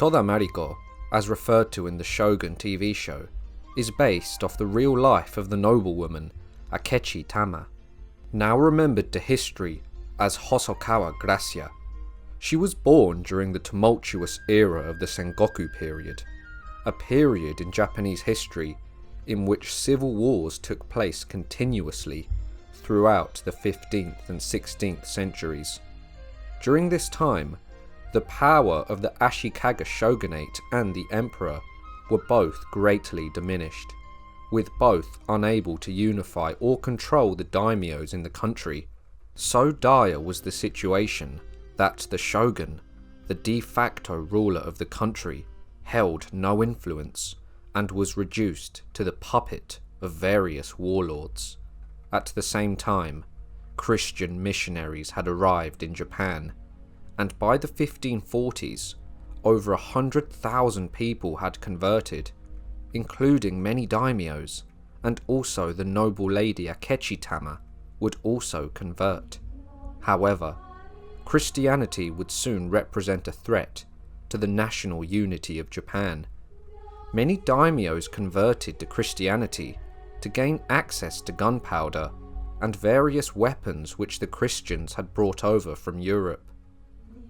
Toda Mariko, as referred to in the Shogun TV show, is based off the real life of the noblewoman Akechi Tama, now remembered to history as Hosokawa Gracia. She was born during the tumultuous era of the Sengoku period, a period in Japanese history in which civil wars took place continuously throughout the 15th and 16th centuries. During this time, the power of the Ashikaga shogunate and the emperor were both greatly diminished, with both unable to unify or control the daimyos in the country. So dire was the situation that the shogun, the de facto ruler of the country, held no influence and was reduced to the puppet of various warlords. At the same time, Christian missionaries had arrived in Japan, and by the 1540s, over 100,000 people had converted, including many daimyos, and also the noble lady Akechi Tama would also convert. However, Christianity would soon represent a threat to the national unity of Japan. Many daimyos converted to Christianity to gain access to gunpowder and various weapons which the Christians had brought over from Europe.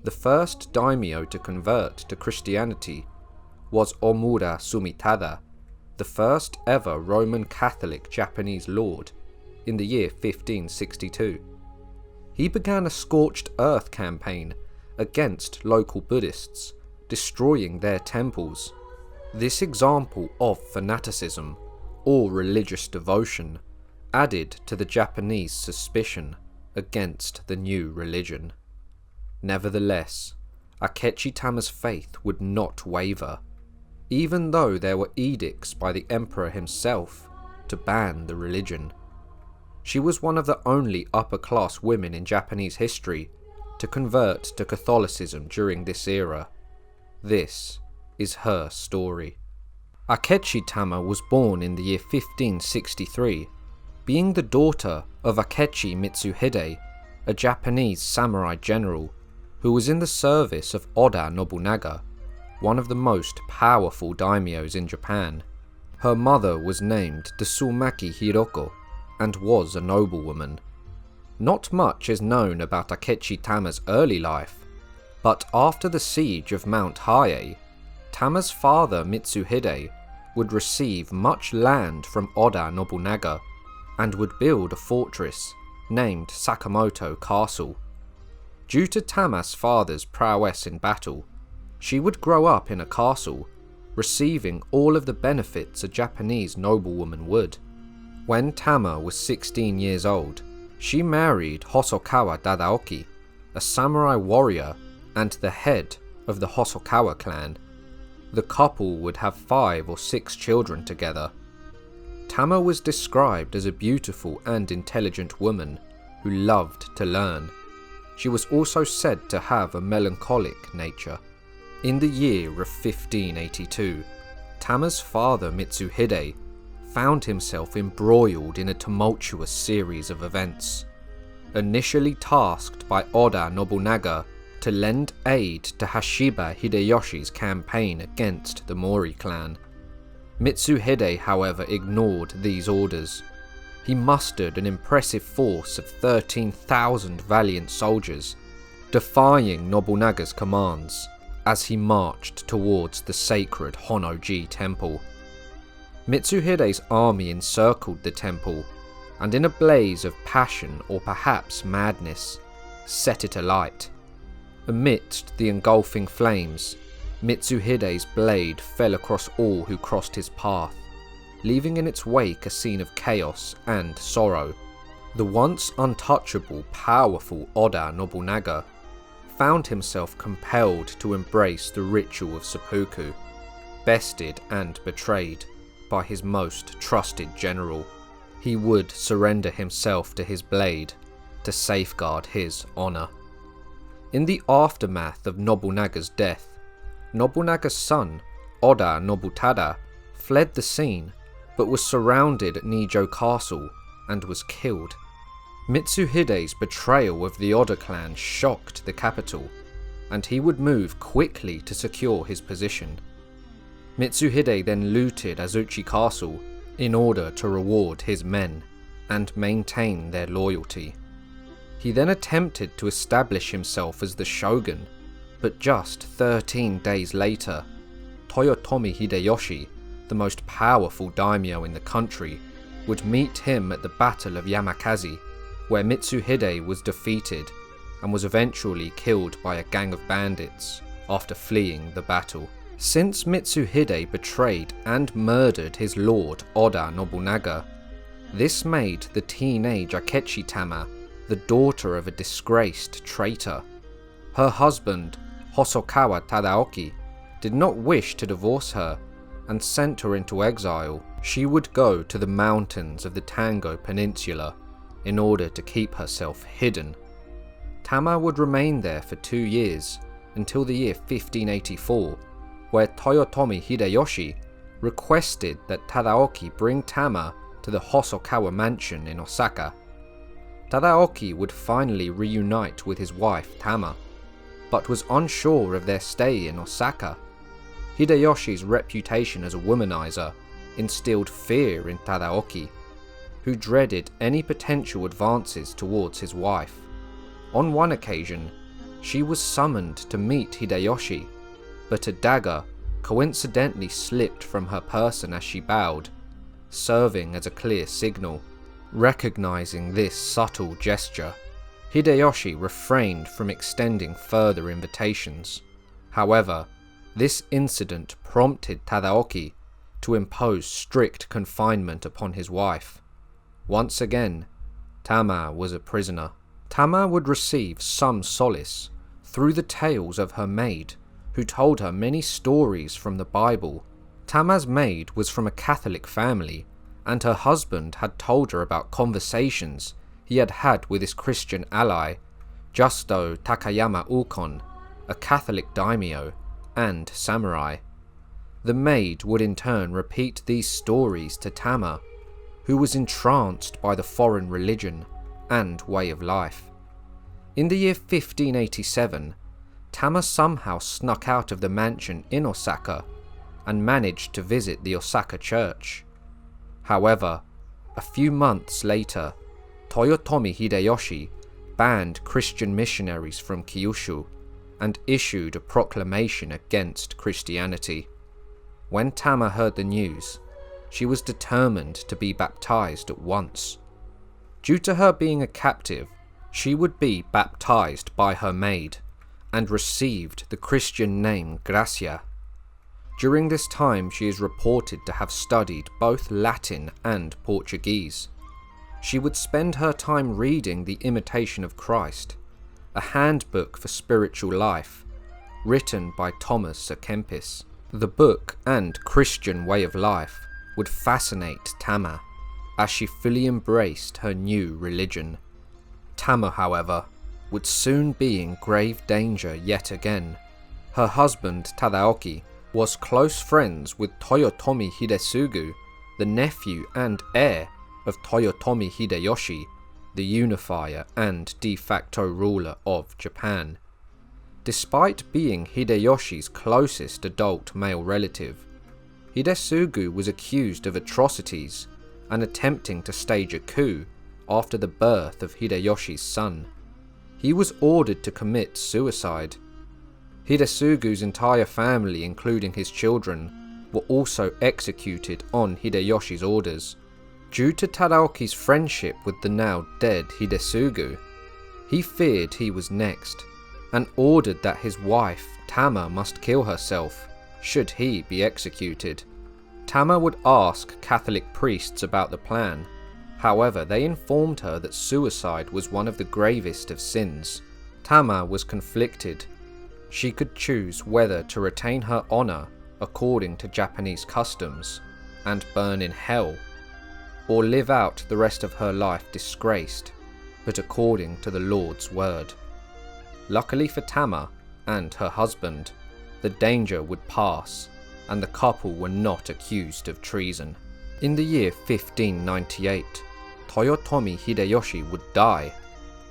The first daimyo to convert to Christianity was Omura Sumitada, the first ever Roman Catholic Japanese lord, in the year 1562. He began a scorched earth campaign against local Buddhists, destroying their temples. This example of fanaticism, or religious devotion, added to the Japanese suspicion against the new religion. Nevertheless, Akechi Tama's faith would not waver, even though there were edicts by the emperor himself to ban the religion. She was one of the only upper-class women in Japanese history to convert to Catholicism during this era. This is her story. Akechi Tama was born in the year 1563, being the daughter of Akechi Mitsuhide, a Japanese samurai general who was in the service of Oda Nobunaga, one of the most powerful daimyos in Japan. Her mother was named Tsumaki Hiroko and was a noblewoman. Not much is known about Akechi Tama's early life, but after the siege of Mount Hiei, Tama's father Mitsuhide would receive much land from Oda Nobunaga and would build a fortress named Sakamoto Castle. Due to Tama's father's prowess in battle, she would grow up in a castle, receiving all of the benefits a Japanese noblewoman would. When Tama was 16 years old, she married Hosokawa Dadaoki, a samurai warrior and the head of the Hosokawa clan. The couple would have 5 or 6 children together. Tama was described as a beautiful and intelligent woman who loved to learn. She was also said to have a melancholic nature. In the year of 1582, Tama's father Mitsuhide found himself embroiled in a tumultuous series of events. Initially tasked by Oda Nobunaga to lend aid to Hashiba Hideyoshi's campaign against the Mori clan, Mitsuhide, however, ignored these orders. He mustered an impressive force of 13,000 valiant soldiers, defying Nobunaga's commands as he marched towards the sacred Honnoji temple. Mitsuhide's army encircled the temple, and in a blaze of passion or perhaps madness, set it alight. Amidst the engulfing flames, Mitsuhide's blade fell across all who crossed his path, leaving in its wake a scene of chaos and sorrow. The once untouchable, powerful Oda Nobunaga found himself compelled to embrace the ritual of seppuku, bested and betrayed by his most trusted general. He would surrender himself to his blade to safeguard his honor. In the aftermath of Nobunaga's death, Nobunaga's son, Oda Nobutada, fled the scene but was surrounded at Nijo Castle and was killed. Mitsuhide's betrayal of the Oda clan shocked the capital, and he would move quickly to secure his position. Mitsuhide then looted Azuchi Castle in order to reward his men and maintain their loyalty. He then attempted to establish himself as the shogun, but just 13 days later, Toyotomi Hideyoshi, the most powerful daimyo in the country, would meet him at the Battle of Yamakaze, where Mitsuhide was defeated and was eventually killed by a gang of bandits after fleeing the battle. Since Mitsuhide betrayed and murdered his lord Oda Nobunaga, this made the teenage Akechi Tama the daughter of a disgraced traitor. Her husband, Hosokawa Tadaoki, did not wish to divorce her and sent her into exile. She would go to the mountains of the Tango Peninsula in order to keep herself hidden. Tama would remain there for 2 years until the year 1584, where Toyotomi Hideyoshi requested that Tadaoki bring Tama to the Hosokawa mansion in Osaka. Tadaoki would finally reunite with his wife Tama, but was unsure of their stay in Osaka. Hideyoshi's reputation as a womanizer instilled fear in Tadaoki, who dreaded any potential advances towards his wife. On one occasion, she was summoned to meet Hideyoshi, but a dagger coincidentally slipped from her person as she bowed, serving as a clear signal. Recognizing this subtle gesture, Hideyoshi refrained from extending further invitations. However, this incident prompted Tadaoki to impose strict confinement upon his wife. Once again, Tama was a prisoner. Tama would receive some solace through the tales of her maid, who told her many stories from the Bible. Tama's maid was from a Catholic family, and her husband had told her about conversations he had had with his Christian ally, Justo Takayama Ukon, a Catholic daimyo and samurai. The maid would in turn repeat these stories to Tama, who was entranced by the foreign religion and way of life. In the year 1587, Tama somehow snuck out of the mansion in Osaka and managed to visit the Osaka church. However, a few months later, Toyotomi Hideyoshi banned Christian missionaries from Kyushu and issued a proclamation against Christianity. When Tama heard the news, she was determined to be baptized at once. Due to her being a captive, she would be baptized by her maid and received the Christian name Gracia. During this time, she is reported to have studied both Latin and Portuguese. She would spend her time reading The Imitation of Christ, a handbook for spiritual life, written by Thomas à Kempis. The book and Christian way of life would fascinate Tama, as she fully embraced her new religion. Tama, however, would soon be in grave danger yet again. Her husband Tadaoki was close friends with Toyotomi Hidesugu, the nephew and heir of Toyotomi Hideyoshi, the unifier and de facto ruler of Japan. Despite being Hideyoshi's closest adult male relative, Hidesugu was accused of atrocities and attempting to stage a coup after the birth of Hideyoshi's son. He was ordered to commit suicide. Hidesugu's entire family, including his children, were also executed on Hideyoshi's orders. Due to Tadaoki's friendship with the now dead Hidesugu, he feared he was next, and ordered that his wife, Tama, must kill herself, should he be executed. Tama would ask Catholic priests about the plan. However, they informed her that suicide was one of the gravest of sins. Tama was conflicted. She could choose whether to retain her honor according to Japanese customs and burn in hell, or live out the rest of her life disgraced, but according to the Lord's word. Luckily for Tama and her husband, the danger would pass, and the couple were not accused of treason. In the year 1598, Toyotomi Hideyoshi would die.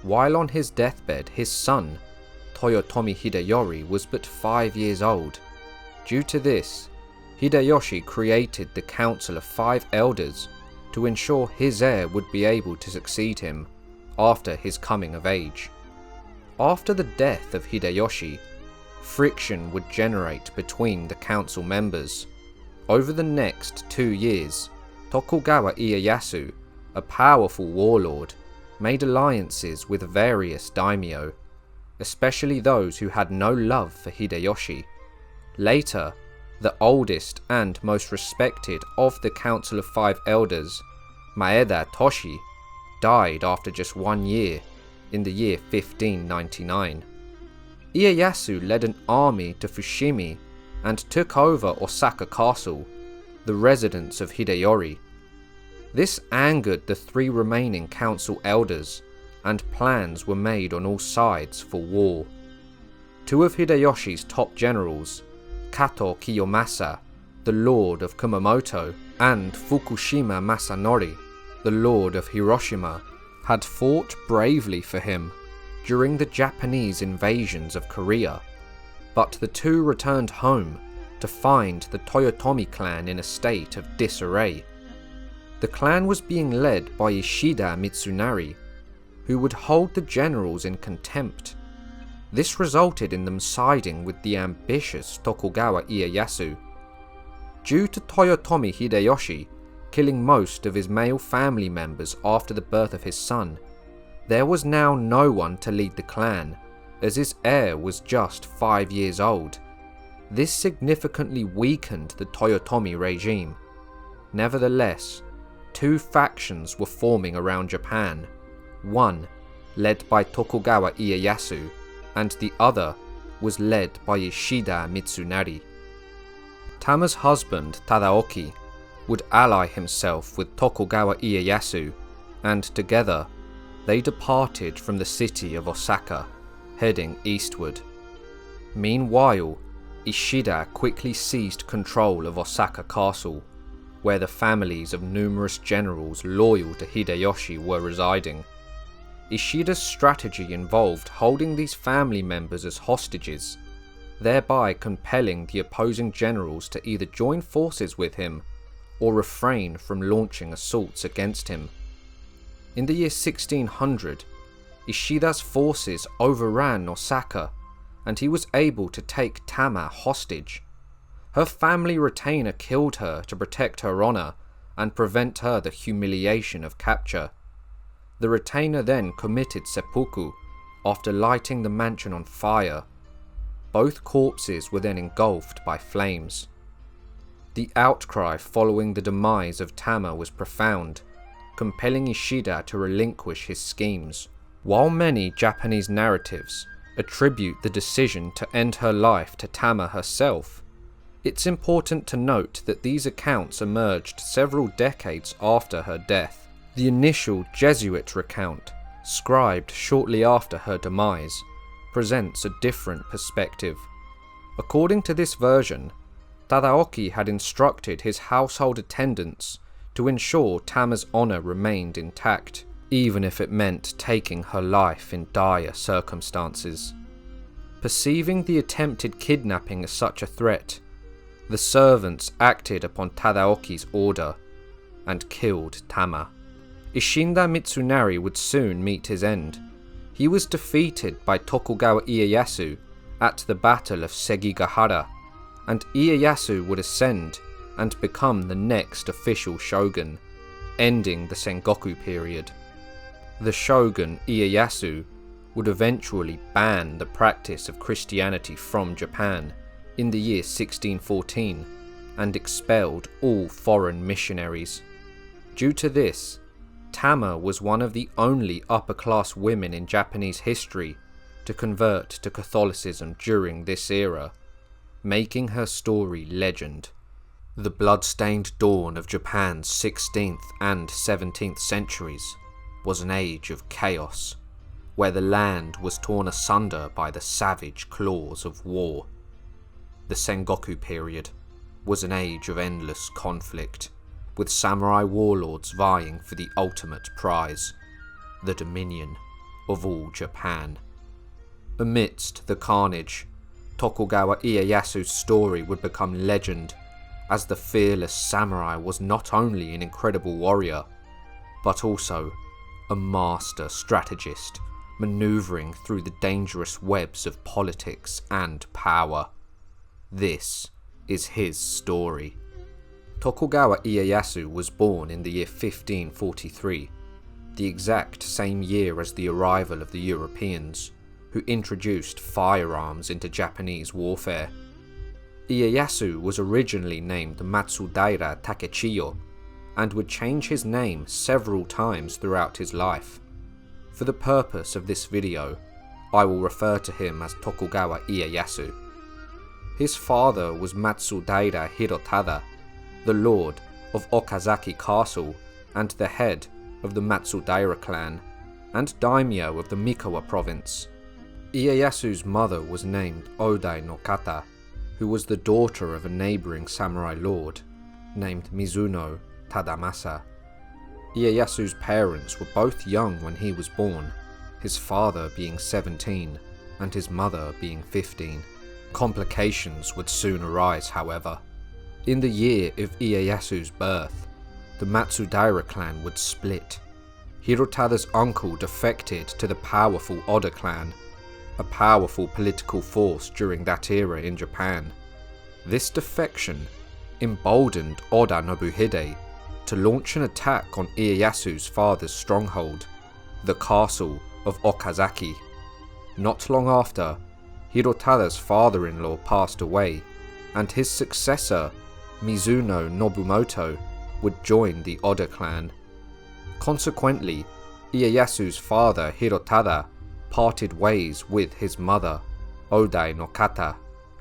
While on his deathbed, his son, Toyotomi Hideyori was but 5 years old. Due to this, Hideyoshi created the Council of 5 Elders to ensure his heir would be able to succeed him after his coming of age. After the death of Hideyoshi, friction would generate between the council members. Over the next 2 years, Tokugawa Ieyasu, a powerful warlord, made alliances with various daimyo, especially those who had no love for Hideyoshi. Later, the oldest and most respected of the Council of 5 Elders, Maeda Toshi, died after just 1 year, in the year 1599. Ieyasu led an army to Fushimi and took over Osaka Castle, the residence of Hideyori. This angered the 3 remaining council elders, and plans were made on all sides for war. 2 of Hideyoshi's top generals, Kato Kiyomasa, the Lord of Kumamoto, and Fukushima Masanori, the Lord of Hiroshima, had fought bravely for him during the Japanese invasions of Korea, but the 2 returned home to find the Toyotomi clan in a state of disarray. The clan was being led by Ishida Mitsunari, who would hold the generals in contempt. This resulted in them siding with the ambitious Tokugawa Ieyasu. Due to Toyotomi Hideyoshi killing most of his male family members after the birth of his son, there was now no one to lead the clan, as his heir was just 5 years old. This significantly weakened the Toyotomi regime. Nevertheless, 2 factions were forming around Japan, one led by Tokugawa Ieyasu, and the other was led by Ishida Mitsunari. Tama's husband Tadaoki would ally himself with Tokugawa Ieyasu, and together they departed from the city of Osaka, heading eastward. Meanwhile, Ishida quickly seized control of Osaka Castle, where the families of numerous generals loyal to Hideyoshi were residing. Ishida's strategy involved holding these family members as hostages, thereby compelling the opposing generals to either join forces with him or refrain from launching assaults against him. In the year 1600, Ishida's forces overran Osaka, and he was able to take Tama hostage. Her family retainer killed her to protect her honor and prevent her the humiliation of capture. The retainer then committed seppuku after lighting the mansion on fire. Both corpses were then engulfed by flames. The outcry following the demise of Tama was profound, compelling Ishida to relinquish his schemes. While many Japanese narratives attribute the decision to end her life to Tama herself, it's important to note that these accounts emerged several decades after her death. The initial Jesuit recount, scribed shortly after her demise, presents a different perspective. According to this version, Tadaoki had instructed his household attendants to ensure Tama's honor remained intact, even if it meant taking her life in dire circumstances. Perceiving the attempted kidnapping as such a threat, the servants acted upon Tadaoki's order and killed Tama. Ishida Mitsunari would soon meet his end. He was defeated by Tokugawa Ieyasu at the Battle of Sekigahara, and Ieyasu would ascend and become the next official shogun, ending the Sengoku period. The shogun Ieyasu would eventually ban the practice of Christianity from Japan in the year 1614 and expelled all foreign missionaries. Due to this, Tama was one of the only upper-class women in Japanese history to convert to Catholicism during this era, making her story legend. The blood-stained dawn of Japan's 16th and 17th centuries was an age of chaos, where the land was torn asunder by the savage claws of war. The Sengoku period was an age of endless conflict, with samurai warlords vying for the ultimate prize, the dominion of all Japan. Amidst the carnage, Tokugawa Ieyasu's story would become legend, as the fearless samurai was not only an incredible warrior, but also a master strategist, maneuvering through the dangerous webs of politics and power. This is his story. Tokugawa Ieyasu was born in the year 1543, the exact same year as the arrival of the Europeans, who introduced firearms into Japanese warfare. Ieyasu was originally named Matsudaira Takechiyo, and would change his name several times throughout his life. For the purpose of this video, I will refer to him as Tokugawa Ieyasu. His father was Matsudaira Hirotada, the lord of Okazaki Castle and the head of the Matsudaira clan, and daimyo of the Mikawa province. Ieyasu's mother was named Odai no Kata, who was the daughter of a neighbouring samurai lord named Mizuno Tadamasa. Ieyasu's parents were both young when he was born, his father being 17 and his mother being 15. Complications would soon arise, however. In the year of Ieyasu's birth, the Matsudaira clan would split. Hirotada's uncle defected to the powerful Oda clan, a powerful political force during that era in Japan. This defection emboldened Oda Nobuhide to launch an attack on Ieyasu's father's stronghold, the castle of Okazaki. Not long after, Hirotada's father-in-law passed away, and his successor, Mizuno Nobumoto, would join the Oda clan. Consequently, Ieyasu's father Hirotada parted ways with his mother, Odai no Kata,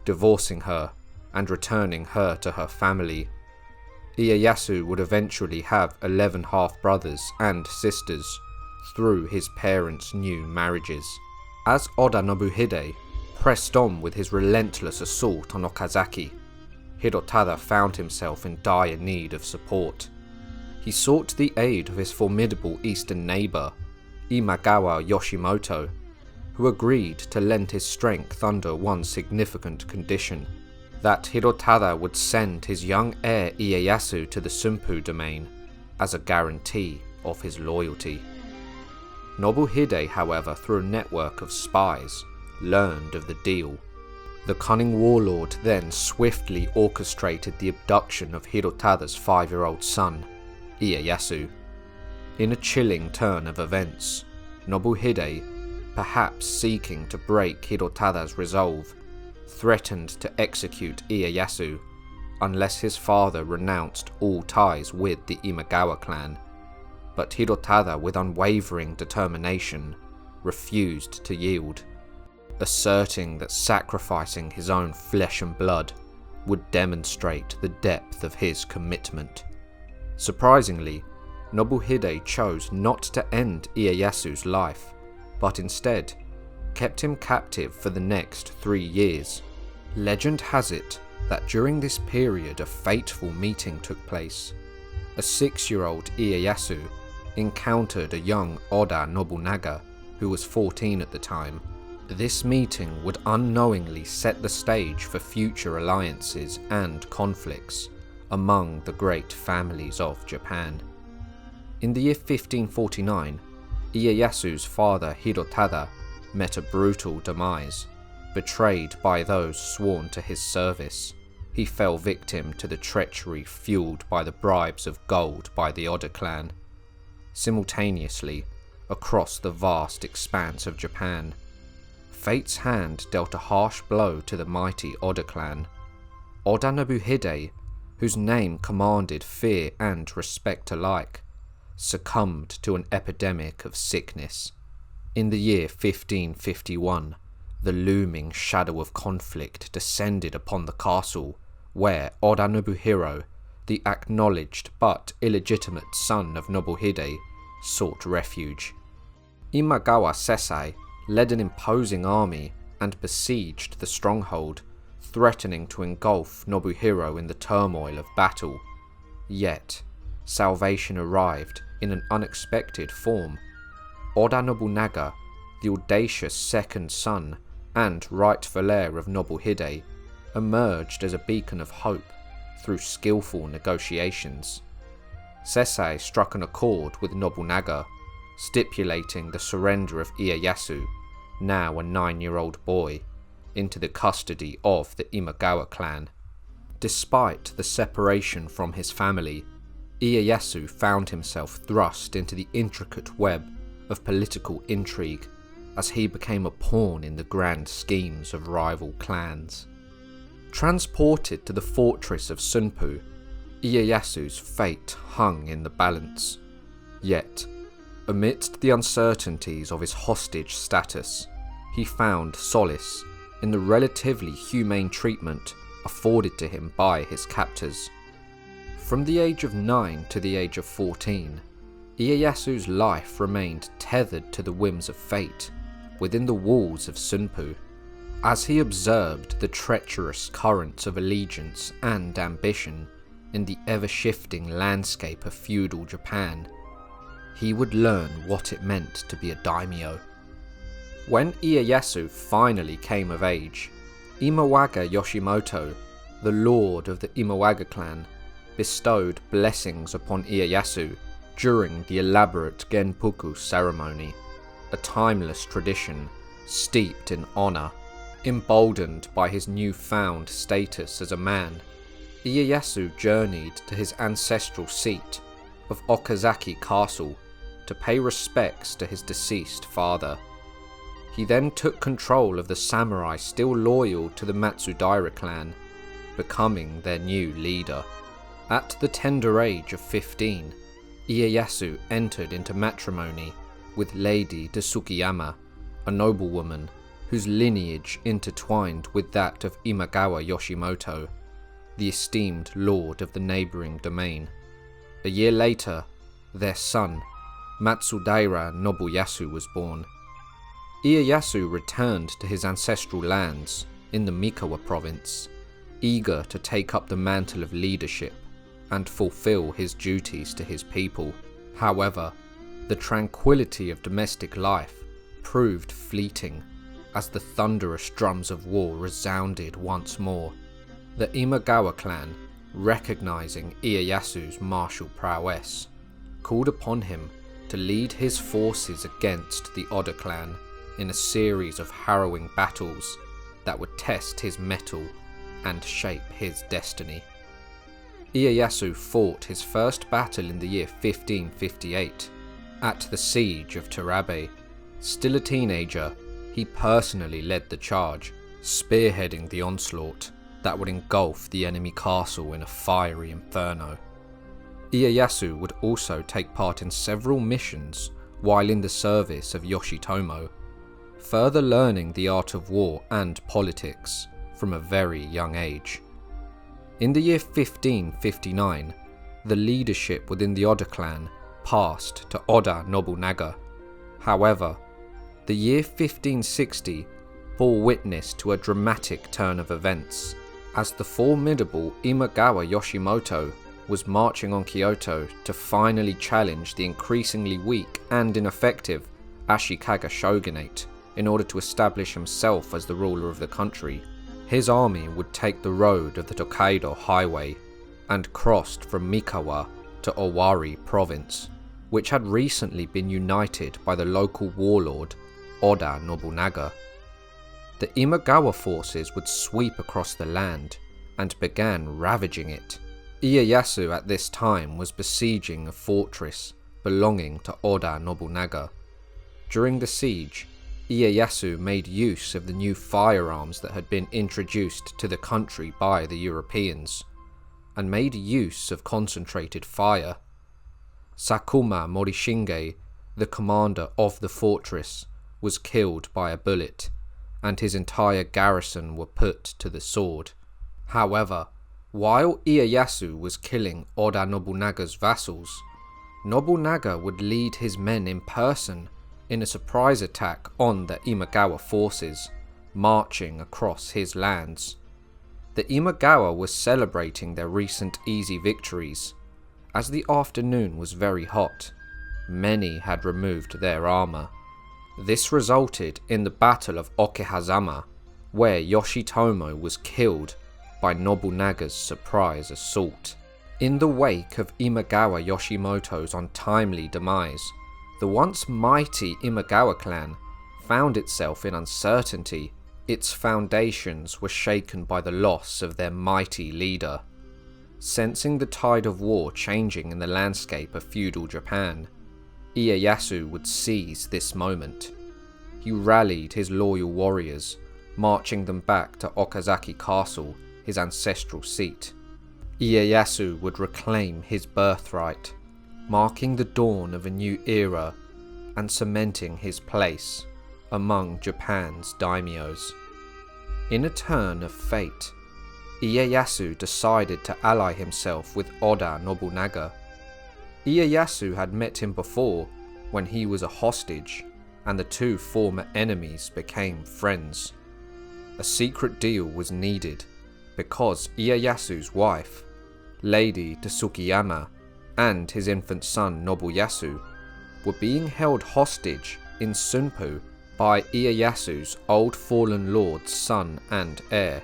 divorcing her and returning her to her family. Ieyasu would eventually have 11 half-brothers and sisters through his parents' new marriages. As Oda Nobuhide pressed on with his relentless assault on Okazaki, Hirotada found himself in dire need of support. He sought the aid of his formidable eastern neighbour, Imagawa Yoshimoto, who agreed to lend his strength under one significant condition: that Hirotada would send his young heir Ieyasu to the Sunpu domain as a guarantee of his loyalty. Nobuhide, however, through a network of spies, learned of the deal. The cunning warlord then swiftly orchestrated the abduction of Hirotada's 5-year-old son, Ieyasu. In a chilling turn of events, Nobuhide, perhaps seeking to break Hirotada's resolve, threatened to execute Ieyasu unless his father renounced all ties with the Imagawa clan. But Hirotada, with unwavering determination, refused to yield, asserting that sacrificing his own flesh and blood would demonstrate the depth of his commitment. Surprisingly, Nobuhide chose not to end Ieyasu's life, but instead kept him captive for the next 3 years. Legend has it that during this period a fateful meeting took place. A 6-year-old Ieyasu encountered a young Oda Nobunaga who was 14 at the time. This meeting would unknowingly set the stage for future alliances and conflicts among the great families of Japan. In the year 1549, Ieyasu's father Hirotada met a brutal demise. Betrayed by those sworn to his service, he fell victim to the treachery fueled by the bribes of gold by the Oda clan. Simultaneously, across the vast expanse of Japan, fate's hand dealt a harsh blow to the mighty Oda clan. Oda Nobuhide, whose name commanded fear and respect alike, succumbed to an epidemic of sickness. In the year 1551, the looming shadow of conflict descended upon the castle where Oda Nobuhiro, the acknowledged but illegitimate son of Nobuhide, sought refuge. Imagawa Sesai led an imposing army and besieged the stronghold, threatening to engulf Nobuhiro in the turmoil of battle. Yet, salvation arrived in an unexpected form. Oda Nobunaga, the audacious second son and rightful heir of Nobuhide, emerged as a beacon of hope through skillful negotiations. Sesai struck an accord with Nobunaga, stipulating the surrender of Ieyasu, now a 9-year-old boy, into the custody of the Imagawa clan. Despite the separation from his family, Ieyasu found himself thrust into the intricate web of political intrigue as he became a pawn in the grand schemes of rival clans. Transported to the fortress of Sunpu, Ieyasu's fate hung in the balance. Yet, amidst the uncertainties of his hostage status, he found solace in the relatively humane treatment afforded to him by his captors. From the age of 9 to the age of 14, Ieyasu's life remained tethered to the whims of fate within the walls of Sunpu. As he observed the treacherous currents of allegiance and ambition in the ever-shifting landscape of feudal Japan, he would learn what it meant to be a daimyo. When Ieyasu finally came of age, Imagawa Yoshimoto, the lord of the Imagawa clan, bestowed blessings upon Ieyasu during the elaborate Genpuku ceremony, a timeless tradition steeped in honour. Emboldened by his newfound status as a man, Ieyasu journeyed to his ancestral seat of Okazaki Castle to pay respects to his deceased father. He then took control of the samurai still loyal to the Matsudaira clan, becoming their new leader. At the tender age of 15, Ieyasu entered into matrimony with Lady de Sukiyama, a noblewoman whose lineage intertwined with that of Imagawa Yoshimoto, the esteemed lord of the neighbouring domain. A year later, their son, Matsudaira Nobuyasu, was born. Ieyasu returned to his ancestral lands in the Mikawa province, eager to take up the mantle of leadership and fulfill his duties to his people. However, the tranquility of domestic life proved fleeting as the thunderous drums of war resounded once more. The Imagawa clan, recognizing Ieyasu's martial prowess, called upon him to lead his forces against the Oda clan in a series of harrowing battles that would test his mettle and shape his destiny. Ieyasu fought his first battle in the year 1558, at the siege of Terabe. Still a teenager, he personally led the charge, spearheading the onslaught that would engulf the enemy castle in a fiery inferno. Ieyasu would also take part in several missions while in the service of Yoshitomo, further learning the art of war and politics from a very young age. In the year 1559, the leadership within the Oda clan passed to Oda Nobunaga. However, the year 1560 bore witness to a dramatic turn of events, as the formidable Imagawa Yoshimoto was marching on Kyoto to finally challenge the increasingly weak and ineffective Ashikaga shogunate in order to establish himself as the ruler of the country. His army would take the road of the Tokaido highway and crossed from Mikawa to Owari province, which had recently been united by the local warlord Oda Nobunaga. The Imagawa forces would sweep across the land and began ravaging it. Ieyasu at this time was besieging a fortress belonging to Oda Nobunaga. During the siege, Ieyasu made use of the new firearms that had been introduced to the country by the Europeans, and made use of concentrated fire. Sakuma Morishinge, the commander of the fortress, was killed by a bullet, and his entire garrison were put to the sword. However, while Ieyasu was killing Oda Nobunaga's vassals, Nobunaga would lead his men in person in a surprise attack on the Imagawa forces, marching across his lands. The Imagawa was celebrating their recent easy victories. As the afternoon was very hot, many had removed their armour. This resulted in the Battle of Okehazama, where Yoshitomo was killed by Nobunaga's surprise assault. In the wake of Imagawa Yoshimoto's untimely demise, the once mighty Imagawa clan found itself in uncertainty. Its foundations were shaken by the loss of their mighty leader. Sensing the tide of war changing in the landscape of feudal Japan, Ieyasu would seize this moment. He rallied his loyal warriors, marching them back to Okazaki Castle, his ancestral seat. Ieyasu would reclaim his birthright, marking the dawn of a new era and cementing his place among Japan's daimyos. In a turn of fate, Ieyasu decided to ally himself with Oda Nobunaga. Ieyasu had met him before when he was a hostage, and the two former enemies became friends. A secret deal was needed because Ieyasu's wife, Lady Tsukiyama, and his infant son Nobuyasu were being held hostage in Sunpu by Ieyasu's old fallen lord's son and heir,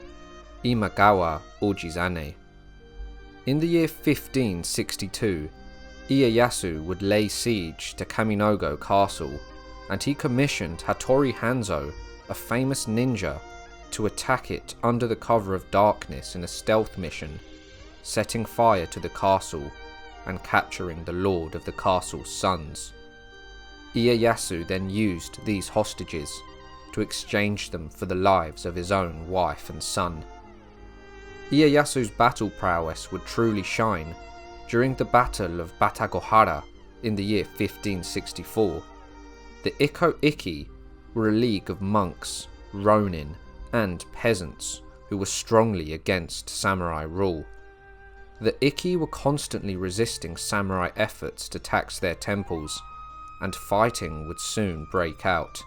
Imagawa Ujizane. In the year 1562, Ieyasu would lay siege to Kaminogo Castle, and he commissioned Hattori Hanzo, a famous ninja, to attack it under the cover of darkness in a stealth mission, setting fire to the castle and capturing the lord of the castle's sons. Ieyasu then used these hostages to exchange them for the lives of his own wife and son. Ieyasu's battle prowess would truly shine during the Battle of Batagohara in the year 1564. The Ikko-Ikki were a league of monks, ronin, and peasants who were strongly against samurai rule. The Ikki were constantly resisting samurai efforts to tax their temples, and fighting would soon break out.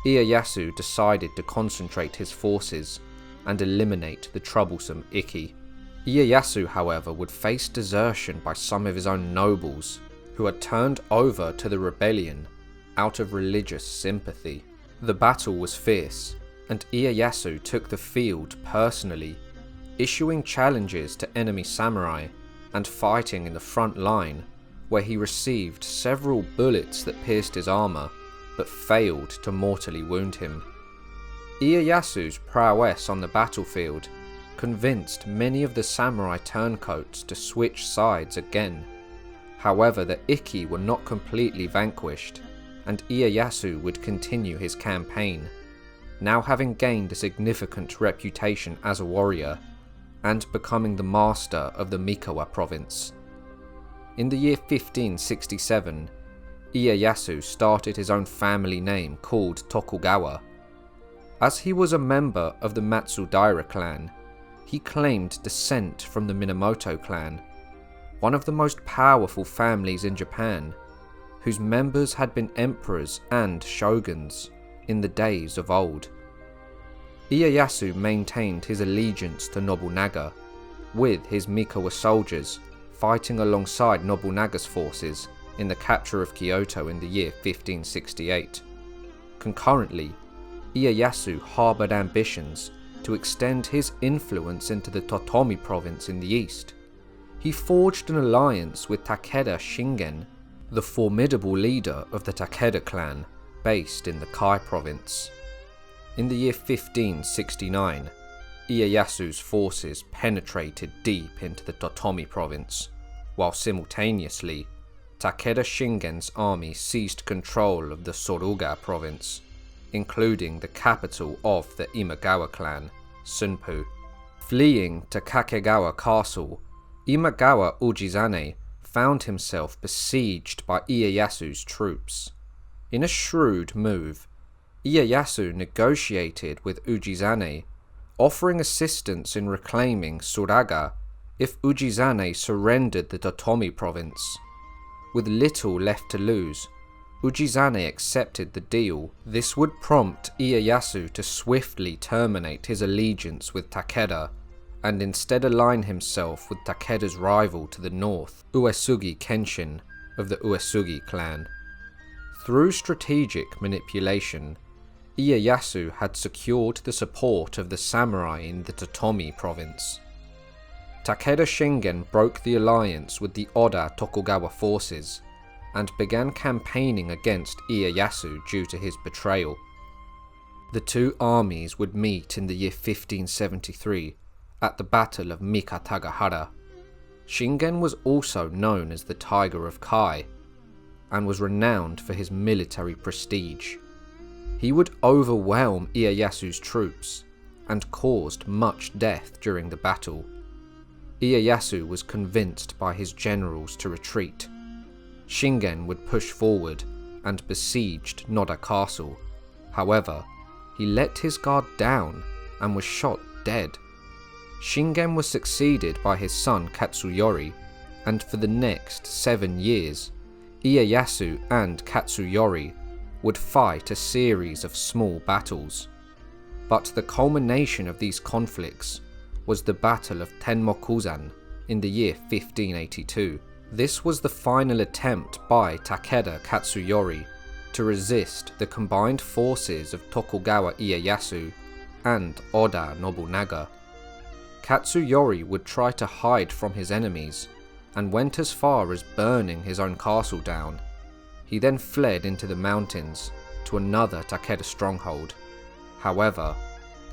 Ieyasu decided to concentrate his forces and eliminate the troublesome Ikki. Ieyasu, however, would face desertion by some of his own nobles, who had turned over to the rebellion out of religious sympathy. The battle was fierce, and Ieyasu took the field personally, issuing challenges to enemy samurai and fighting in the front line, where he received several bullets that pierced his armour but failed to mortally wound him. Ieyasu's prowess on the battlefield convinced many of the samurai turncoats to switch sides again. However, the Ikki were not completely vanquished, and Ieyasu would continue his campaign, now having gained a significant reputation as a warrior and becoming the master of the Mikawa province. In the year 1567, Ieyasu started his own family name called Tokugawa. As he was a member of the Matsudaira clan, he claimed descent from the Minamoto clan, one of the most powerful families in Japan, whose members had been emperors and shoguns in the days of old. Ieyasu maintained his allegiance to Nobunaga, with his Mikawa soldiers fighting alongside Nobunaga's forces in the capture of Kyoto in the year 1568. Concurrently, Ieyasu harboured ambitions to extend his influence into the Totomi province in the east. He forged an alliance with Takeda Shingen, the formidable leader of the Takeda clan, based in the Kai province. In the year 1569, Ieyasu's forces penetrated deep into the Totomi province, while simultaneously, Takeda Shingen's army seized control of the Soruga province, including the capital of the Imagawa clan, Sunpu. Fleeing to Kakegawa Castle, Imagawa Ujizane found himself besieged by Ieyasu's troops. In a shrewd move, Ieyasu negotiated with Ujizane, offering assistance in reclaiming Suraga if Ujizane surrendered the Totomi province. With little left to lose, Ujizane accepted the deal. This would prompt Ieyasu to swiftly terminate his allegiance with Takeda and instead align himself with Takeda's rival to the north, Uesugi Kenshin of the Uesugi clan. Through strategic manipulation, Ieyasu had secured the support of the samurai in the Totomi province. Takeda Shingen broke the alliance with the Oda Tokugawa forces and began campaigning against Ieyasu due to his betrayal. The two armies would meet in the year 1573 at the Battle of Mikatagahara. Shingen was also known as the Tiger of Kai and was renowned for his military prestige. He would overwhelm Ieyasu's troops and caused much death during the battle. Ieyasu was convinced by his generals to retreat. Shingen would push forward and besieged Noda Castle. However, he let his guard down and was shot dead. Shingen was succeeded by his son Katsuyori, and for the next 7 years, Ieyasu and Katsuyori would fight a series of small battles. But the culmination of these conflicts was the Battle of Tenmokuzan in the year 1582. This was the final attempt by Takeda Katsuyori to resist the combined forces of Tokugawa Ieyasu and Oda Nobunaga. Katsuyori would try to hide from his enemies and went as far as burning his own castle down. He then fled into the mountains to another Takeda stronghold. However,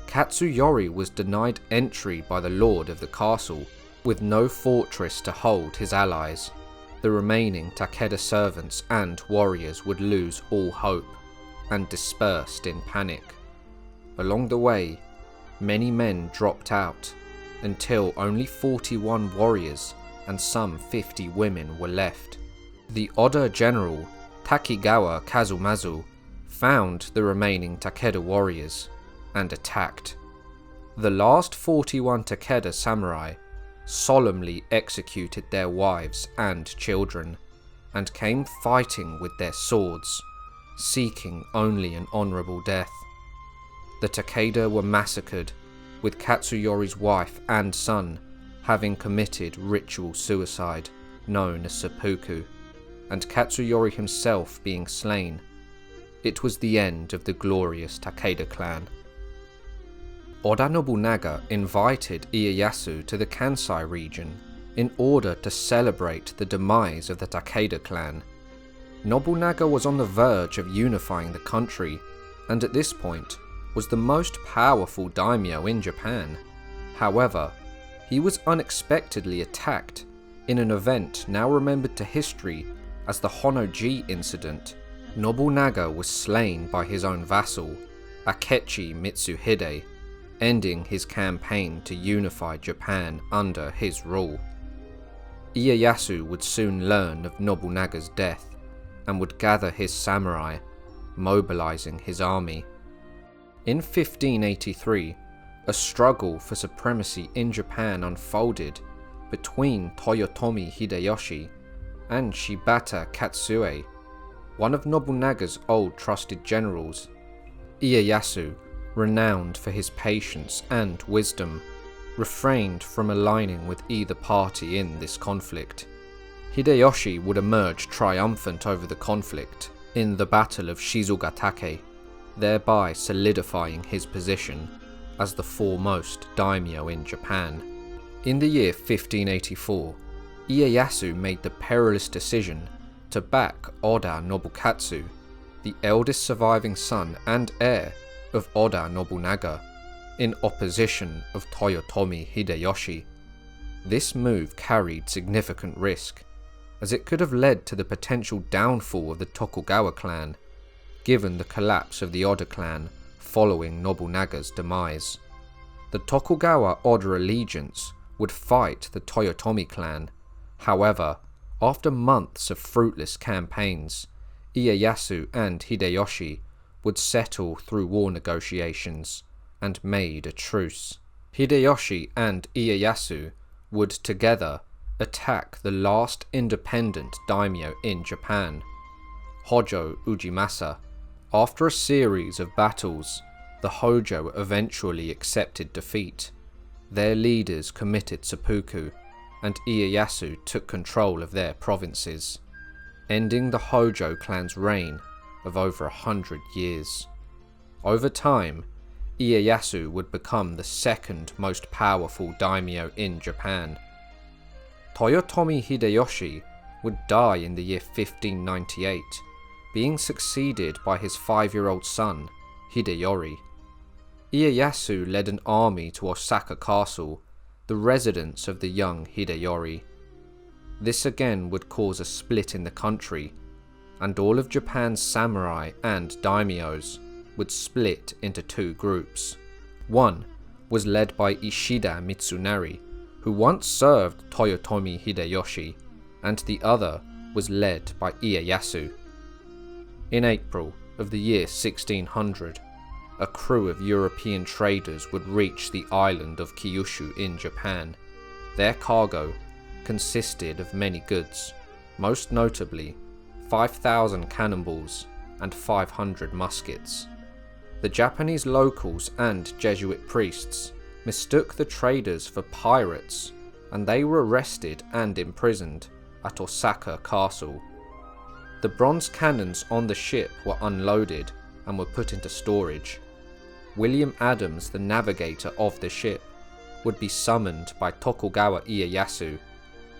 Katsuyori was denied entry by the lord of the castle, with no fortress to hold his allies. The remaining Takeda servants and warriors would lose all hope and dispersed in panic. Along the way, many men dropped out until only 41 warriors and some 50 women were left. The Oda general Takigawa Kazumazu found the remaining Takeda warriors and attacked. The last 41 Takeda samurai solemnly executed their wives and children and came fighting with their swords, seeking only an honourable death. The Takeda were massacred, with Katsuyori's wife and son having committed ritual suicide known as seppuku, and Katsuyori himself being slain. It was the end of the glorious Takeda clan. Oda Nobunaga invited Ieyasu to the Kansai region in order to celebrate the demise of the Takeda clan. Nobunaga was on the verge of unifying the country, and at this point was the most powerful daimyo in Japan. However, he was unexpectedly attacked in an event now remembered to history as the Honnoji incident. Nobunaga was slain by his own vassal, Akechi Mitsuhide, ending his campaign to unify Japan under his rule. Ieyasu would soon learn of Nobunaga's death and would gather his samurai, mobilizing his army. In 1583, a struggle for supremacy in Japan unfolded between Toyotomi Hideyoshi and Shibata Katsue, one of Nobunaga's old trusted generals. Ieyasu, renowned for his patience and wisdom, refrained from aligning with either party in this conflict. Hideyoshi would emerge triumphant over the conflict in the Battle of Shizugatake, thereby solidifying his position as the foremost daimyo in Japan. In the year 1584, Ieyasu made the perilous decision to back Oda Nobukatsu, the eldest surviving son and heir of Oda Nobunaga, in opposition of Toyotomi Hideyoshi. This move carried significant risk, as it could have led to the potential downfall of the Tokugawa clan, given the collapse of the Oda clan following Nobunaga's demise. The Tokugawa Oda allegiance would fight the Toyotomi clan. However, after months of fruitless campaigns, Ieyasu and Hideyoshi would settle through war negotiations and made a truce. Hideyoshi and Ieyasu would together attack the last independent daimyo in Japan, Hojo Ujimasa. After a series of battles, the Hojo eventually accepted defeat. Their leaders committed seppuku, and Ieyasu took control of their provinces, ending the Hojo clan's reign of over 100 years. Over time, Ieyasu would become the second most powerful daimyo in Japan. Toyotomi Hideyoshi would die in the year 1598, being succeeded by his 5-year-old son, Hideyori. Ieyasu led an army to Osaka Castle, the residence of the young Hideyori. This again would cause a split in the country, and all of Japan's samurai and daimyos would split into two groups. One was led by Ishida Mitsunari, who once served Toyotomi Hideyoshi, and the other was led by Ieyasu. In April of the year 1600, a crew of European traders would reach the island of Kyushu in Japan. Their cargo consisted of many goods, most notably 5,000 cannonballs and 500 muskets. The Japanese locals and Jesuit priests mistook the traders for pirates, and they were arrested and imprisoned at Osaka Castle. The bronze cannons on the ship were unloaded and were put into storage. William Adams, the navigator of the ship, would be summoned by Tokugawa Ieyasu,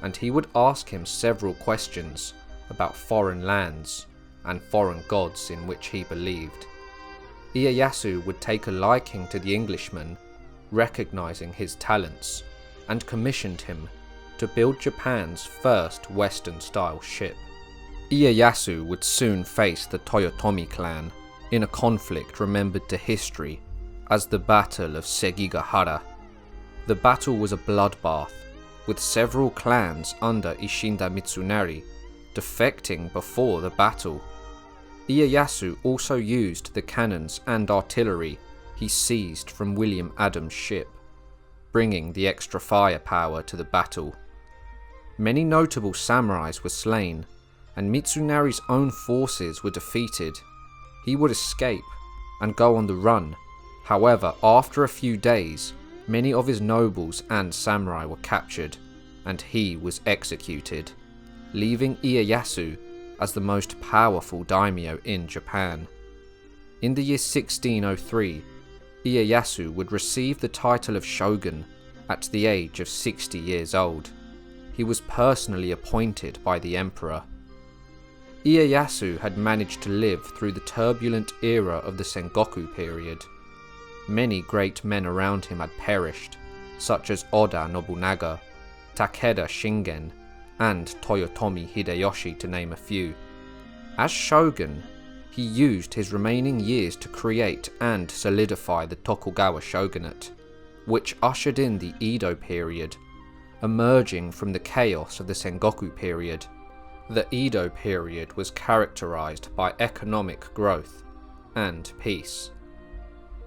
and he would ask him several questions about foreign lands and foreign gods in which he believed. Ieyasu would take a liking to the Englishman, recognizing his talents, and commissioned him to build Japan's first Western-style ship. Ieyasu would soon face the Toyotomi clan in a conflict remembered to history as the Battle of Sekigahara. The battle was a bloodbath, with several clans under Ishida Mitsunari defecting before the battle. Ieyasu also used the cannons and artillery he seized from William Adams' ship, bringing the extra firepower to the battle. Many notable samurais were slain, and Mitsunari's own forces were defeated. He would escape and go on the run. However, after a few days, many of his nobles and samurai were captured, and he was executed, leaving Ieyasu as the most powerful daimyo in Japan. In the year 1603, Ieyasu would receive the title of Shogun at the age of 60 years old. He was personally appointed by the emperor. Ieyasu had managed to live through the turbulent era of the Sengoku period. Many great men around him had perished, such as Oda Nobunaga, Takeda Shingen, and Toyotomi Hideyoshi, to name a few. As shogun, he used his remaining years to create and solidify the Tokugawa shogunate, which ushered in the Edo period, emerging from the chaos of the Sengoku period. The Edo period was characterized by economic growth and peace.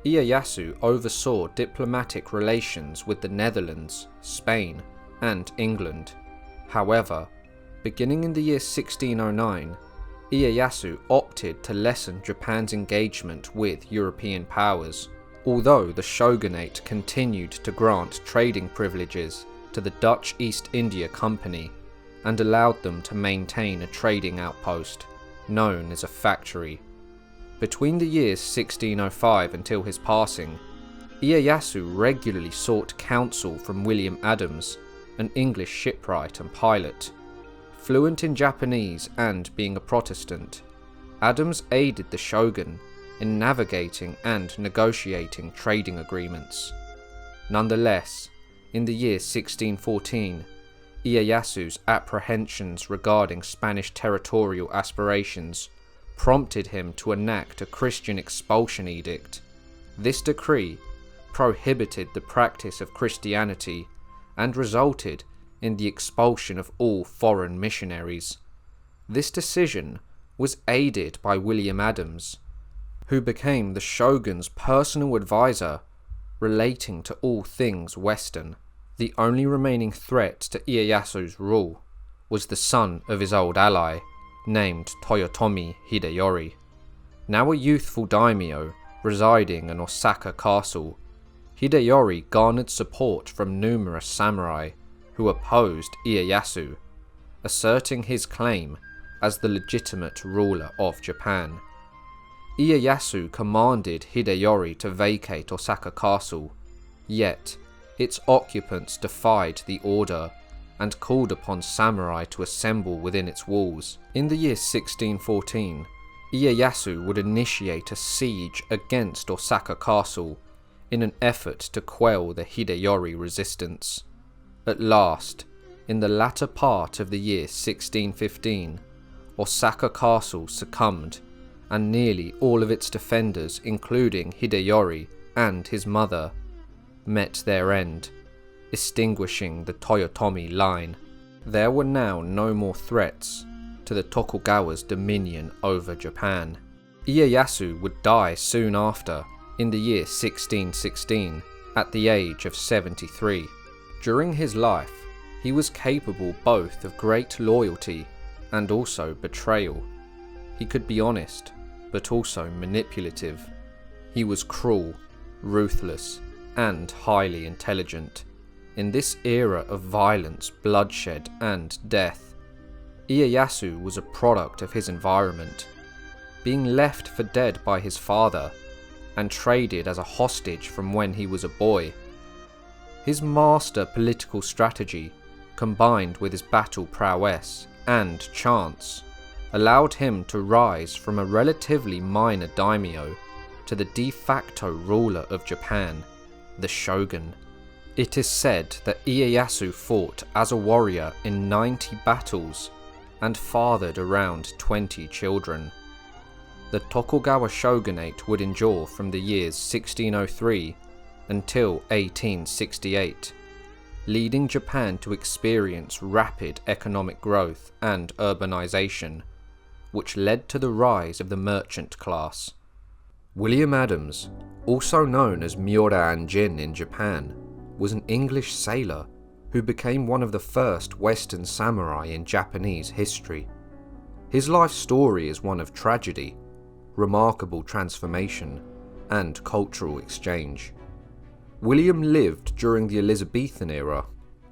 Ieyasu oversaw diplomatic relations with the Netherlands, Spain, and England. However, beginning in the year 1609, Ieyasu opted to lessen Japan's engagement with European powers, although the shogunate continued to grant trading privileges to the Dutch East India Company and allowed them to maintain a trading outpost, known as a factory. Between the years 1605 until his passing, Ieyasu regularly sought counsel from William Adams, an English shipwright and pilot. Fluent in Japanese and being a Protestant, Adams aided the shogun in navigating and negotiating trading agreements. Nonetheless, in the year 1614, Ieyasu's apprehensions regarding Spanish territorial aspirations prompted him to enact a Christian expulsion edict. This decree prohibited the practice of Christianity and resulted in the expulsion of all foreign missionaries. This decision was aided by William Adams, who became the shogun's personal advisor relating to all things Western. The only remaining threat to Ieyasu's rule was the son of his old ally, named Toyotomi Hideyori. Now a youthful daimyo residing in Osaka Castle, Hideyori garnered support from numerous samurai who opposed Ieyasu, asserting his claim as the legitimate ruler of Japan. Ieyasu commanded Hideyori to vacate Osaka Castle, yet its occupants defied the order and called upon samurai to assemble within its walls. In the year 1614, Ieyasu would initiate a siege against Osaka Castle in an effort to quell the Hideyori resistance. At last, in the latter part of the year 1615, Osaka Castle succumbed, and nearly all of its defenders, including Hideyori and his mother, met their end, extinguishing the Toyotomi line. There were now no more threats to the Tokugawa's dominion over Japan. Ieyasu would die soon after, in the year 1616, at the age of 73. During his life, he was capable both of great loyalty and also betrayal. He could be honest, but also manipulative. He was cruel, ruthless, and highly intelligent. In this era of violence, bloodshed, and death, Ieyasu was a product of his environment, being left for dead by his father and traded as a hostage from when he was a boy. His master political strategy, combined with his battle prowess and chance, allowed him to rise from a relatively minor daimyo to the de facto ruler of Japan, the Shogun. It is said that Ieyasu fought as a warrior in 90 battles and fathered around 20 children. The Tokugawa shogunate would endure from the years 1603 until 1868, leading Japan to experience rapid economic growth and urbanization, which led to the rise of the merchant class. William Adams, also known as Miura Anjin in Japan, was an English sailor who became one of the first Western samurai in Japanese history. His life story is one of tragedy, remarkable transformation, and cultural exchange. William lived during the Elizabethan era,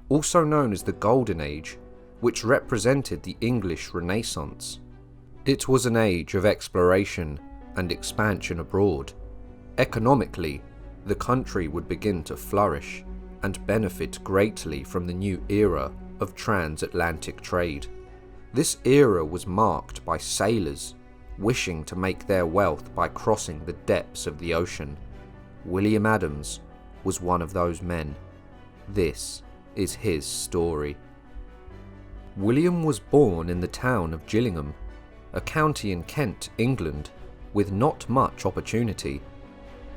also known as the Golden Age, which represented the English Renaissance. It was an age of exploration and expansion abroad. Economically, the country would begin to flourish and benefit greatly from the new era of transatlantic trade. This era was marked by sailors wishing to make their wealth by crossing the depths of the ocean. William Adams was one of those men. This is his story. William was born in the town of Gillingham, a county in Kent, England, with not much opportunity.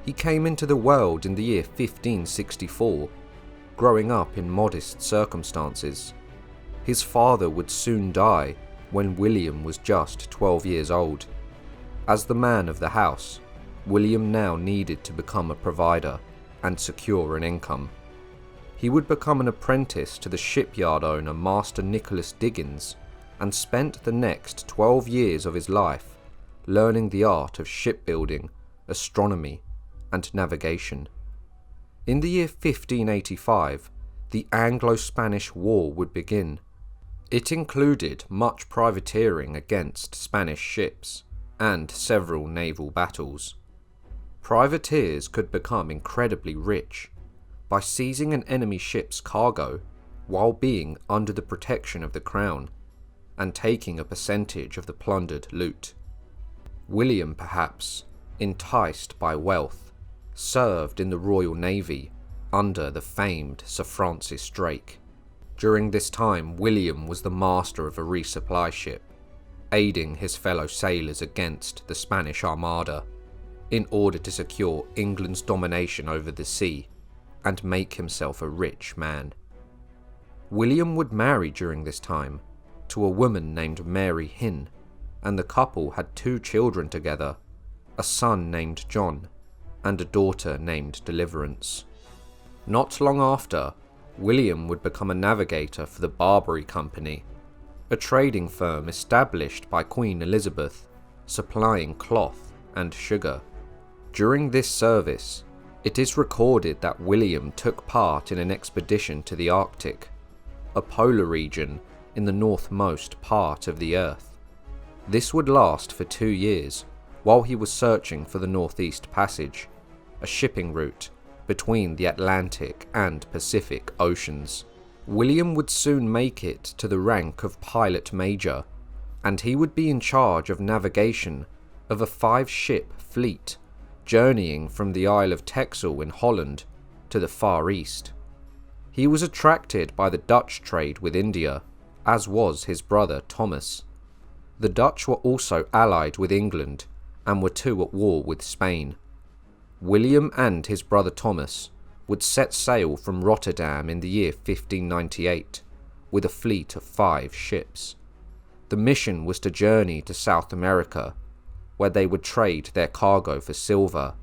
He came into the world in the year 1564, growing up in modest circumstances. His father would soon die when William was just 12 years old. As the man of the house, William now needed to become a provider and secure an income. He would become an apprentice to the shipyard owner Master Nicholas Diggins and spent the next 12 years of his life learning the art of shipbuilding, astronomy, and navigation. In the year 1585, the Anglo-Spanish War would begin. It included much privateering against Spanish ships and several naval battles. Privateers could become incredibly rich by seizing an enemy ship's cargo while being under the protection of the crown and taking a percentage of the plundered loot. William, perhaps enticed by wealth, served in the Royal Navy under the famed Sir Francis Drake. During this time, William was the master of a resupply ship, aiding his fellow sailors against the Spanish Armada in order to secure England's domination over the sea and make himself a rich man. William would marry during this time to a woman named Mary Hinn, and the couple had 2 children together, a son named John and a daughter named Deliverance. Not long after, William would become a navigator for the Barbary Company, a trading firm established by Queen Elizabeth, supplying cloth and sugar. During this service, it is recorded that William took part in an expedition to the Arctic, a polar region in the northmost part of the Earth. This would last for 2 years, while he was searching for the Northeast Passage, a shipping route between the Atlantic and Pacific Oceans. William would soon make it to the rank of Pilot Major, and he would be in charge of navigation of a 5-ship fleet journeying from the Isle of Texel in Holland to the Far East. He was attracted by the Dutch trade with India, as was his brother Thomas. The Dutch were also allied with England and were too at war with Spain. William and his brother Thomas would set sail from Rotterdam in the year 1598 with a fleet of 5 ships. The mission was to journey to South America, where they would trade their cargo for silver.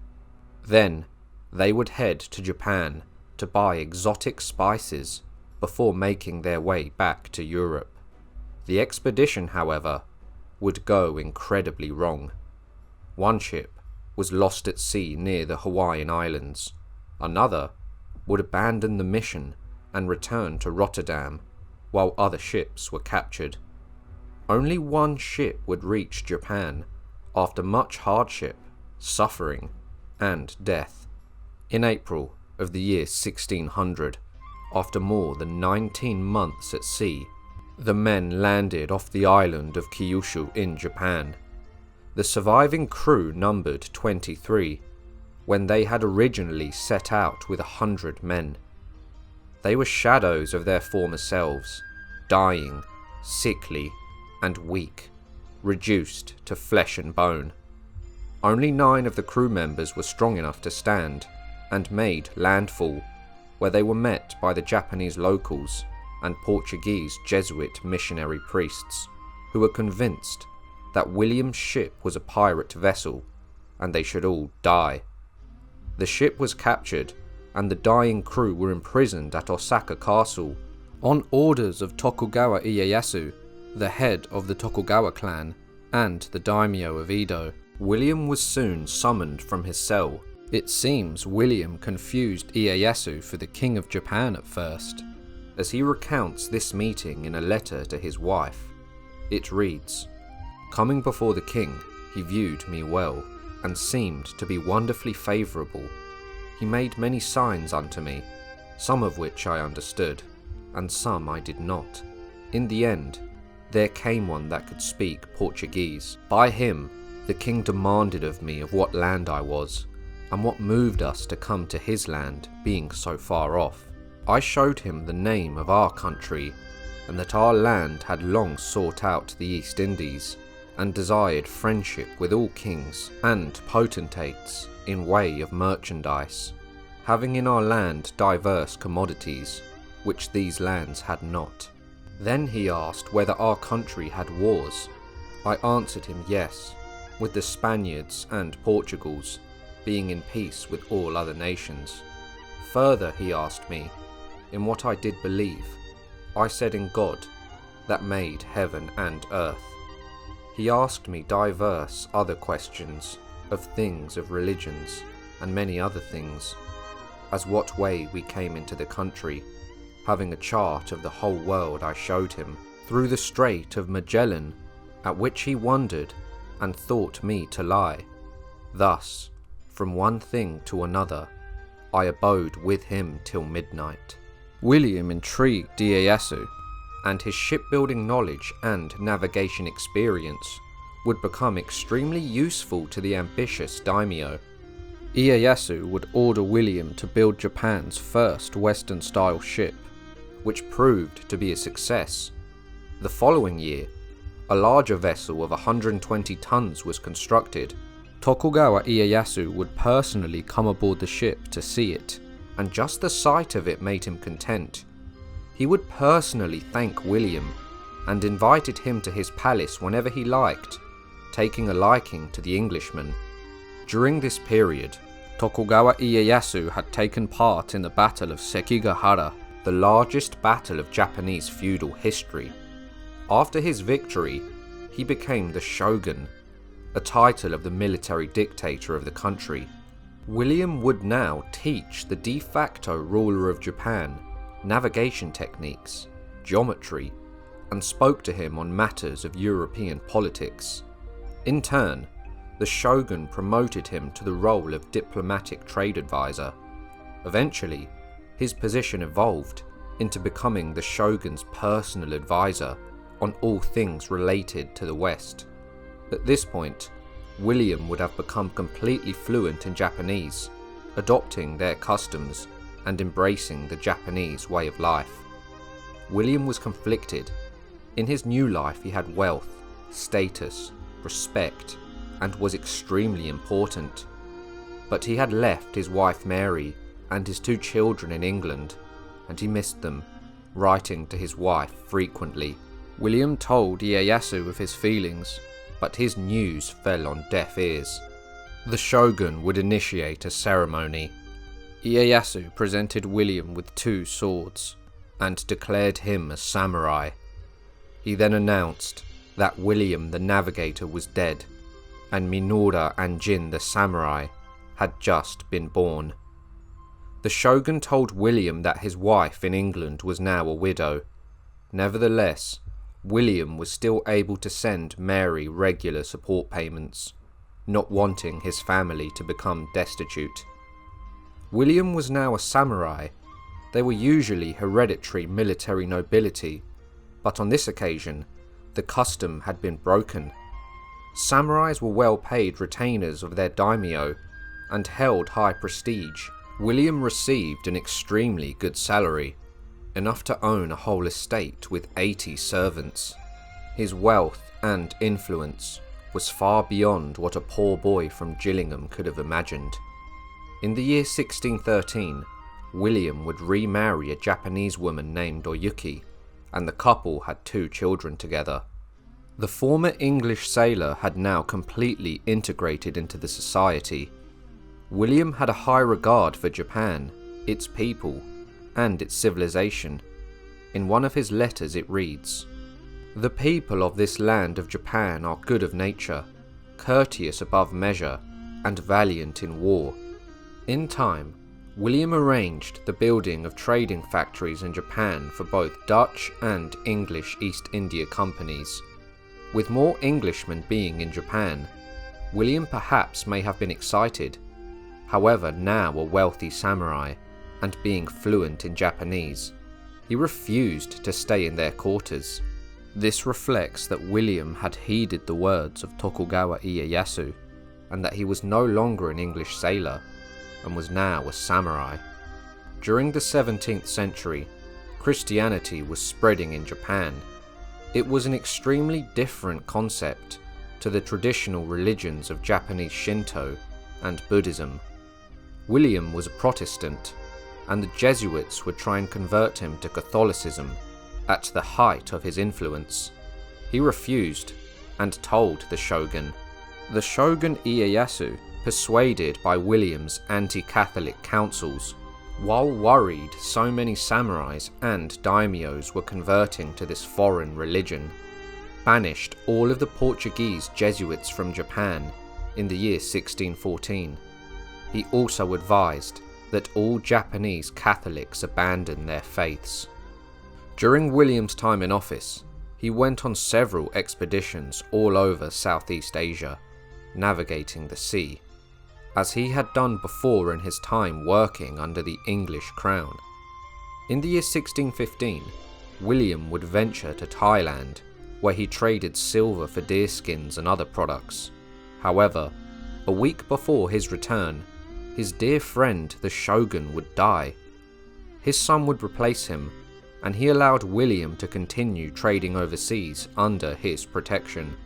Then they would head to Japan to buy exotic spices before making their way back to Europe. The expedition, however, would go incredibly wrong. One ship was lost at sea near the Hawaiian Islands. Another would abandon the mission and return to Rotterdam, while other ships were captured. Only one ship would reach Japan after much hardship, suffering, and death. In April of the year 1600, after more than 19 months at sea, the men landed off the island of Kyushu in Japan. The surviving crew numbered 23, when they had originally set out with 100 men. They were shadows of their former selves, dying, sickly, and weak, reduced to flesh and bone. Only 9 of the crew members were strong enough to stand, and made landfall, where they were met by the Japanese locals and Portuguese Jesuit missionary priests, who were convinced that William's ship was a pirate vessel, and they should all die. The ship was captured, and the dying crew were imprisoned at Osaka Castle. On orders of Tokugawa Ieyasu, the head of the Tokugawa clan, and the daimyo of Edo, William was soon summoned from his cell. It seems William confused Ieyasu for the king of Japan at first, as he recounts this meeting in a letter to his wife. It reads, "Coming before the king, he viewed me well, and seemed to be wonderfully favourable. He made many signs unto me, some of which I understood, and some I did not. In the end, there came one that could speak Portuguese. By him, the king demanded of me of what land I was, and what moved us to come to his land, being so far off. I showed him the name of our country, and that our land had long sought out the East Indies, and desired friendship with all kings and potentates in way of merchandise, having in our land diverse commodities, which these lands had not. Then he asked whether our country had wars. I answered him yes, with the Spaniards and Portugals, being in peace with all other nations. Further he asked me, in what I did believe. I said in God, that made heaven and earth. He asked me diverse other questions, of things of religions, and many other things, as what way we came into the country. Having a chart of the whole world I showed him, through the Strait of Magellan, at which he wondered, and thought me to lie. Thus, from one thing to another, I abode with him till midnight." William intrigued Ieyasu, and his shipbuilding knowledge and navigation experience would become extremely useful to the ambitious daimyo. Ieyasu would order William to build Japan's first Western-style ship, which proved to be a success. The following year, a larger vessel of 120 tons was constructed. Tokugawa Ieyasu would personally come aboard the ship to see it, and just the sight of it made him content. He would personally thank William, and invited him to his palace whenever he liked, taking a liking to the Englishman. During this period, Tokugawa Ieyasu had taken part in the Battle of Sekigahara, the largest battle of Japanese feudal history. After his victory, he became the Shogun, a title of the military dictator of the country. William would now teach the de facto ruler of Japan navigation techniques, geometry, and spoke to him on matters of European politics. In turn, the shogun promoted him to the role of diplomatic trade advisor. Eventually, his position evolved into becoming the shogun's personal advisor on all things related to the West. At this point, William would have become completely fluent in Japanese, adopting their customs and embracing the Japanese way of life. William was conflicted. In his new life, he had wealth, status, respect, and was extremely important. But he had left his wife Mary and his 2 children in England, and he missed them, writing to his wife frequently. William told Ieyasu of his feelings, but his news fell on deaf ears. The shogun would initiate a ceremony. Ieyasu presented William with 2 swords, and declared him a samurai. He then announced that William the Navigator was dead, and Minoru Anjin the samurai had just been born. The shogun told William that his wife in England was now a widow. Nevertheless, William was still able to send Mary regular support payments, not wanting his family to become destitute. William was now a samurai. They were usually hereditary military nobility, but on this occasion, the custom had been broken. Samurais were well-paid retainers of their daimyo and held high prestige. William received an extremely good salary, enough to own a whole estate with 80 servants. His wealth and influence was far beyond what a poor boy from Gillingham could have imagined. In the year 1613, William would remarry a Japanese woman named Oyuki, and the couple had 2 children together. The former English sailor had now completely integrated into the society. William had a high regard for Japan, its people, and its civilization. In one of his letters it reads, "The people of this land of Japan are good of nature, courteous above measure, and valiant in war." In time, William arranged the building of trading factories in Japan for both Dutch and English East India companies. With more Englishmen being in Japan, William perhaps may have been excited. However, now a wealthy samurai, and being fluent in Japanese, he refused to stay in their quarters. This reflects that William had heeded the words of Tokugawa Ieyasu, and that he was no longer an English sailor, and was now a samurai. During the 17th century, Christianity was spreading in Japan. It was an extremely different concept to the traditional religions of Japanese Shinto and Buddhism. William was a Protestant, and the Jesuits would try and convert him to Catholicism at the height of his influence. He refused and told the shogun. The shogun Ieyasu, persuaded by William's anti-Catholic counsels, while worried so many samurais and daimyos were converting to this foreign religion, banished all of the Portuguese Jesuits from Japan in the year 1614. He also advised that all Japanese Catholics abandon their faiths. During William's time in office, he went on several expeditions all over Southeast Asia, navigating the sea, as he had done before in his time working under the English crown. In the year 1615, William would venture to Thailand, where he traded silver for deerskins and other products. However, a week before his return, his dear friend the shogun would die. His son would replace him, and he allowed William to continue trading overseas under his protection.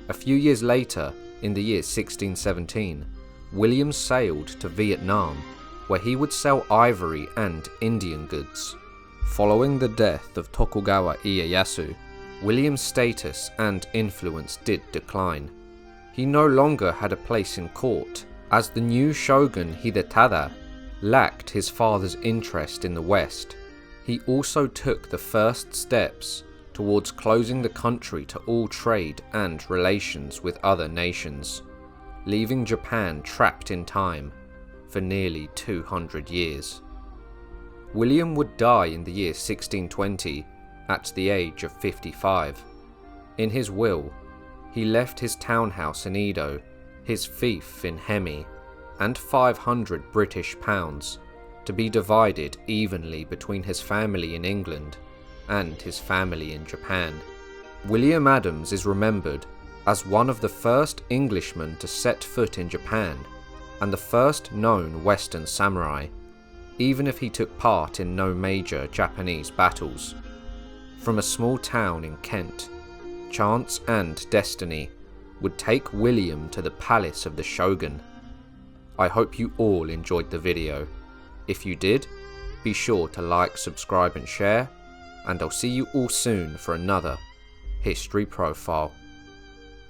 A few years later, in the year 1617, William sailed to Vietnam, where he would sell ivory and Indian goods. Following the death of Tokugawa Ieyasu, William's status and influence did decline. He no longer had a place in court, as the new shogun Hidetada lacked his father's interest in the West. He also took the first steps towards closing the country to all trade and relations with other nations, leaving Japan trapped in time for nearly 200 years. William would die in the year 1620 at the age of 55. In his will, he left his townhouse in Edo his fief in Hemi, and 500 British pounds to be divided evenly between his family in England and his family in Japan. William Adams is remembered as one of the first Englishmen to set foot in Japan and the first known Western samurai, even if he took part in no major Japanese battles. From a small town in Kent, chance and destiny would take William to the palace of the Shogun. I hope you all enjoyed the video. If you did, be sure to like, subscribe and share, and I'll see you all soon for another History Profile.